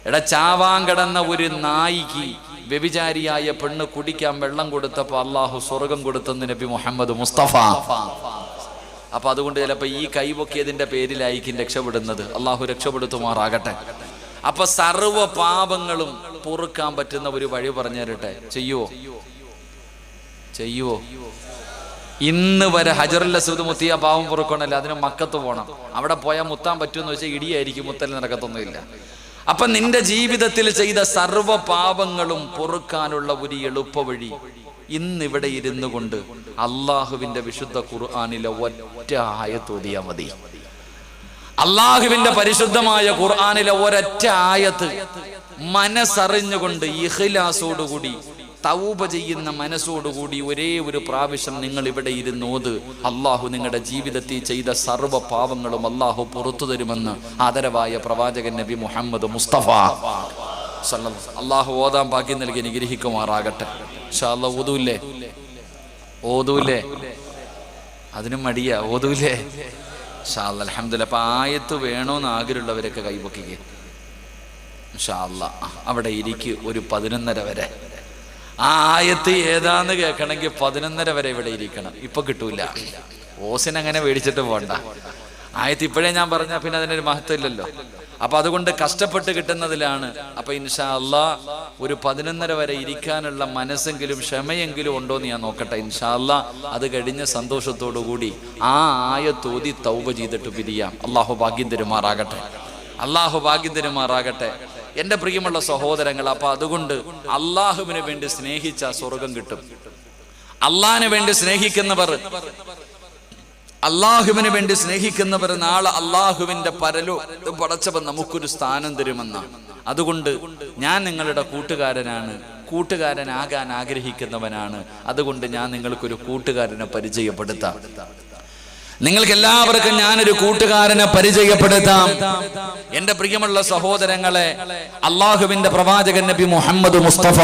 എടാ, ചാവാൻ കിടന്ന ഒരു നായിക്ക് വ്യഭിചാരിയായ പെണ്ണ് കുടിക്കാൻ വെള്ളം കൊടുത്തപ്പോ അള്ളാഹു സ്വർഗം കൊടുത്തെന്ന് നബി മുഹമ്മദ് മുസ്തഫ. അപ്പൊ അതുകൊണ്ട് ചിലപ്പോ ഈ കൈപൊക്കിയതിന്റെ പേരിലായിരിക്കും രക്ഷപ്പെടുന്നത്. അള്ളാഹു രക്ഷപ്പെടുത്തുമാറാകട്ടെ. അപ്പൊ സർവ പാപങ്ങളും പൊറുക്കാൻ പറ്റുന്ന ഒരു വഴി പറഞ്ഞു തരട്ടെ. ചെയ്യുവോ? ഇന്ന് വരെ ഹജറുൽ അസ്വദ് മുത്തിയ പാവം പൊറുക്കണല്ലോ, അതിന് മക്കത്ത് പോകണം. അവിടെ പോയാൽ മുത്താൻ പറ്റുമെന്ന് വെച്ചാൽ ഇടിയായിരിക്കും, മുത്തൽ നടക്കത്തൊന്നുമില്ല. അപ്പൊ നിന്റെ ജീവിതത്തിൽ ചെയ്ത സർവ പാപങ്ങളും പൊറുക്കാനുള്ള ഒരു എളുപ്പ വഴി ഇന്നിവിടെ ഇരുന്നു കൊണ്ട് അള്ളാഹുവിന്റെ വിശുദ്ധ ഖുർആനിലെ ഒറ്റ ആയത്ത് ഓതിയാ മതി. അള്ളാഹുവിന്റെ പരിശുദ്ധമായ ഖുർആനിലെ ഒരൊറ്റ ആയത്ത് മനസ്സറിഞ്ഞുകൊണ്ട് ഇഖ്ലാസോടുകൂടി തൗബ ചെയ്യുന്ന മനസ്സോടുകൂടി ഒരേ ഒരു പ്രാവശ്യം നിങ്ങൾ ഇവിടെ ഇരുന്നോത്, അള്ളാഹു നിങ്ങളുടെ ജീവിതത്തിൽ ചെയ്ത സർവ്വ പാവങ്ങളും അള്ളാഹു പുറത്തു തരുമെന്ന് ആദരവായ പ്രവാചകൻ നബി മുഹമ്മദ് മുസ്തഫ സല്ലല്ലാഹു. അള്ളാഹു ഓതാൻ ബാക്കി നൽകി അനുഗ്രഹിക്കുമാറാകട്ടെ. ഇൻഷാ അല്ലാഹ് ഓതൂലേ? അതിനും മടിയാ, ഓതൂലേ? ഇൻഷാ അല്ലാഹ് അൽഹംദുലില്ലാഹ്. അപ്പൊ ആയത്ത് വേണോന്ന് ആഗ്രഹമുള്ളവരൊക്കെ കൈപൊക്കിക്കേ. ഇൻഷാ അല്ലാഹ് അവിടെ ഇരിക്ക് ഒരു 11:30 വരെ. ആ ആയത്ത് ഏതാന്ന് കേൾക്കണമെങ്കിൽ 11:30 വരെ ഇവിടെ ഇരിക്കണം. ഇപ്പൊ കിട്ടൂല. ഓസിനങ്ങനെ മേടിച്ചിട്ട് പോണ്ട. ആയത്ത് ഇപ്പോഴേ ഞാൻ പറഞ്ഞാൽ പിന്നെ അതിനൊരു മഹത്വം ഇല്ലല്ലോ. അപ്പൊ അതുകൊണ്ട് കഷ്ടപ്പെട്ട് കിട്ടുന്നതിലാണ്. അപ്പൊ ഇൻഷാ അല്ലാഹ് ഒരു 11:30 വരെ ഇരിക്കാനുള്ള മനസ്സെങ്കിലും ക്ഷമയെങ്കിലും ഉണ്ടോന്ന് ഞാൻ നോക്കട്ടെ. ഇൻഷാ അല്ലാഹ് അത് കഴിഞ്ഞ സന്തോഷത്തോടു കൂടി ആ ആയത്ത് ഓതി തൗബ ചെയ്തിട്ട് പിരിയാം. അള്ളാഹു ഭാഗ്യം തരുമാറാകട്ടെ. എന്റെ പ്രിയമുള്ള സഹോദരങ്ങൾ, അപ്പൊ അതുകൊണ്ട് അള്ളാഹുവിന് വേണ്ടി സ്നേഹിച്ച സ്വർഗം കിട്ടും. അള്ളാഹിന് വേണ്ടി സ്നേഹിക്കുന്നവർ നാളെ അള്ളാഹുവിന്റെ പടച്ചവൻ നമുക്കൊരു സ്ഥാനം തരുമെന്നാണ്. അതുകൊണ്ട് ഞാൻ നിങ്ങളുടെ കൂട്ടുകാരനാകാൻ ആഗ്രഹിക്കുന്നവനാണ്. അതുകൊണ്ട് ഞാൻ നിങ്ങൾക്കൊരു കൂട്ടുകാരനെ പരിചയപ്പെടുത്താം. നിങ്ങൾക്ക് എല്ലാവർക്കും ഞാനൊരു കൂട്ടുകാരനെ പരിചയപ്പെടുത്താം. എന്റെ പ്രിയമുള്ള സഹോദരങ്ങളെ, അള്ളാഹുവിന്റെ പ്രവാചകൻ നബി മുഹമ്മദ് മുസ്തഫ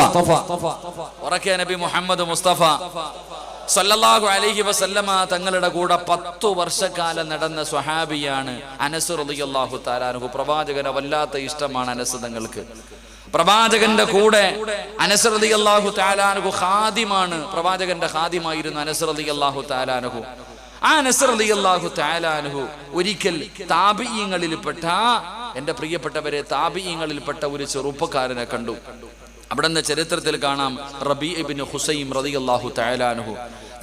സല്ലല്ലാഹു അലൈഹി വസല്ലമ തങ്ങളുടെ കൂടെ 10 വർഷക്കാലം നടന്ന സ്വഹാബിയാണ് അനസ് റളിയല്ലാഹു തആല അൻഹു. പ്രവാചകനെ വല്ലാത്ത ഇഷ്ടമാണ് അനസ് തങ്ങൾക്ക്. പ്രവാചകന്റെ കൂടെ അനസ് റളിയല്ലാഹു തആല അൻഹു ഖാദിമാണ്. പ്രവാചകന്റെ ഖാദിമായിരുന്നു അനസ് റളിയല്ലാഹു തആല അൻഹു. ആ അനസ് റളിയല്ലാഹു തആല അൻഹു ഒരിക്കൽ താബിഈങ്ങളിൽപ്പെട്ട, എന്റെ പ്രിയപ്പെട്ടവരെ, താബിഈങ്ങളിൽപ്പെട്ട ഒരു ചെറുപ്പക്കാരനെ കണ്ടു. അവിടെ നിന്ന് ചരിത്രത്തിൽ കാണാം, റബീ ഇബ്നു ഹുസൈം റളിയല്ലാഹു തആല അൻഹു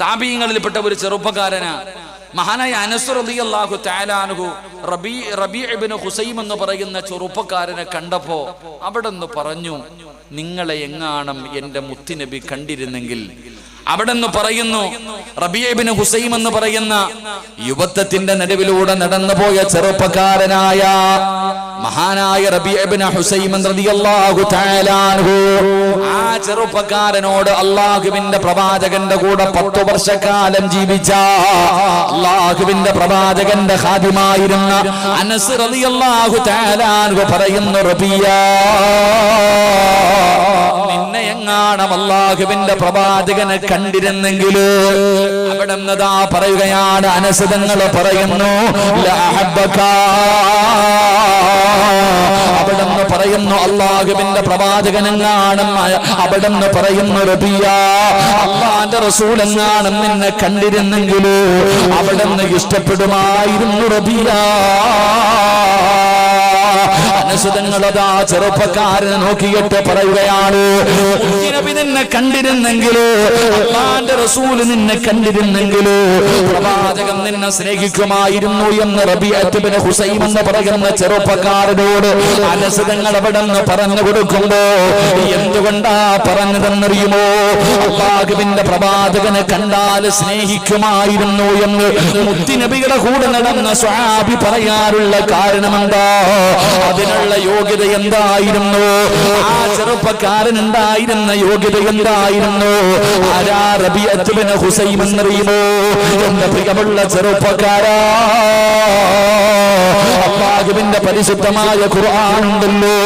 താബിഈങ്ങളിൽപ്പെട്ട ഒരു ചെറുപ്പക്കാരനാ. മഹാനായ അനസ് റളിയല്ലാഹു തആല അൻഹു റബീ ഇബ്നു ഹുസൈം എന്ന് പറയുന്ന ചെറുപ്പക്കാരനെ കണ്ടപ്പോ അവിടെ നിന്ന് പറഞ്ഞു, നിങ്ങളെ എങ്ങാണം എന്റെ മുത്തുനബി കണ്ടിരുന്നെങ്കിൽ. അവിടെ നിന്ന് പറയുന്നു, റബീ ഇബ്നു ഹുസൈം എന്ന് പറയുന്ന യുവത്വത്തിന്റെ നടുവിലൂടെ നടന്നുപോയ ചെറുപ്പക്കാരനായ മഹാനായ റബീ ഇബ്നു ഹുസൈം റളിയല്ലാഹു തആല അൻഹു ആ ചെറുപ്പക്കാരനോട് അല്ലാഹുവിന്റെ പ്രവാചകന്റെ കൂടെ 10 വർഷക്കാലം ജീവിച്ച അല്ലാഹുവിന്റെ പ്രവാചകന്റെ ഖാദിമായിരുന്ന അനസ് റളിയല്ലാഹു തആല അൻഹു പറയുന്നു, റബിയാ, നിന്നെ എങ്ങാണം അല്ലാഹുവിന്റെ പ്രവാചകനെ കണ്ടിരുന്നെങ്കിലോ. അവിടെ നിന്നതാ പറയുകയാണ്, അനസ് തങ്ങൾ പറയുന്നു, അവിടെ നിന്ന് പറയുന്നു, അല്ലാഹുവിന്റെ പ്രവാചകനെങ്ങാണം അവിടെ നിന്ന് പറയുന്നു, റബിയാ, അല്ലാഹുവിന്റെ റസൂൽ എങ്ങാണം നിന്നെ കണ്ടിരുന്നെങ്കിലോ അവിടെ നിന്ന് ഇഷ്ടപ്പെടുമായിരുന്നു റബിയാ. അനസുതങ്ങളതാ ചെറുപ്പക്കാരനെ നോക്കിയിട്ട് പറയുകയാണ്, നബി നിന്നെ കണ്ടിരുന്നെങ്കിലോ, അല്ലാഹുവിന്റെ റസൂൽ നിന്നെ കണ്ടിരുന്നെങ്കിലോ പ്രവാചകൻ നിന്നെ സ്നേഹിക്കുമായിരുന്നു എന്ന് റബീഅത്ത് ഇബ്നു ഹുസൈം എന്ന് പറയുന്ന ചെറുപ്പക്കാരനോട് അനസുതങ്ങൾ അവിടെ നിന്ന് പറഞ്ഞു കൊടുക്കുമ്പോ എന്തുകൊണ്ടാ പറഞ്ഞതെന്നറിയുമോ? അല്ലാഹുവിന്റെ പ്രവാചകനെ കണ്ടാൽ സ്നേഹിക്കുമായിരുന്നു എന്ന് മുത്തുനബിയുടെ കൂടെ നടന്ന സ്വഹാബി പറയാനുള്ള കാരണമെന്താ? അതിനുള്ള യോഗ്യത എന്തായിരുന്നു? ആ ചെറുപ്പക്കാരൻ ഉണ്ടായിരുന്ന യോഗ്യത എന്തായിരുന്നു? ആരാ? റബീഅത്ത് ഇബ്നു ഹുസൈം എന്നറിയുമോ? എന്റെ പ്രിയമുള്ള ചെറുപ്പക്കാരാ, അല്ലാഹുവിന്റെ പരിശുദ്ധമായ ഖുർആൻ ഉണ്ടല്ലോ,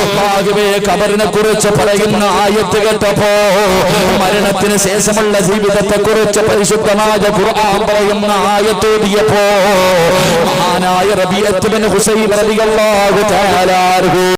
അല്ലാഹുവേ ഖബറിനെ കുറിച്ച് പറയുന്ന ആയത്ത് കേട്ടപ്പോ, മരണത്തിന് ശേഷമുള്ള ജീവിതത്തെ കുറിച്ച് പരിശുദ്ധമായ ഖുർആൻ പറയുന്ന ആയത്ത് ഓതിയപ്പോ മഹാനായ റബീഅത്ത് ഇബ്നു ഹുസൈം റളിയല്ലാഹു തആല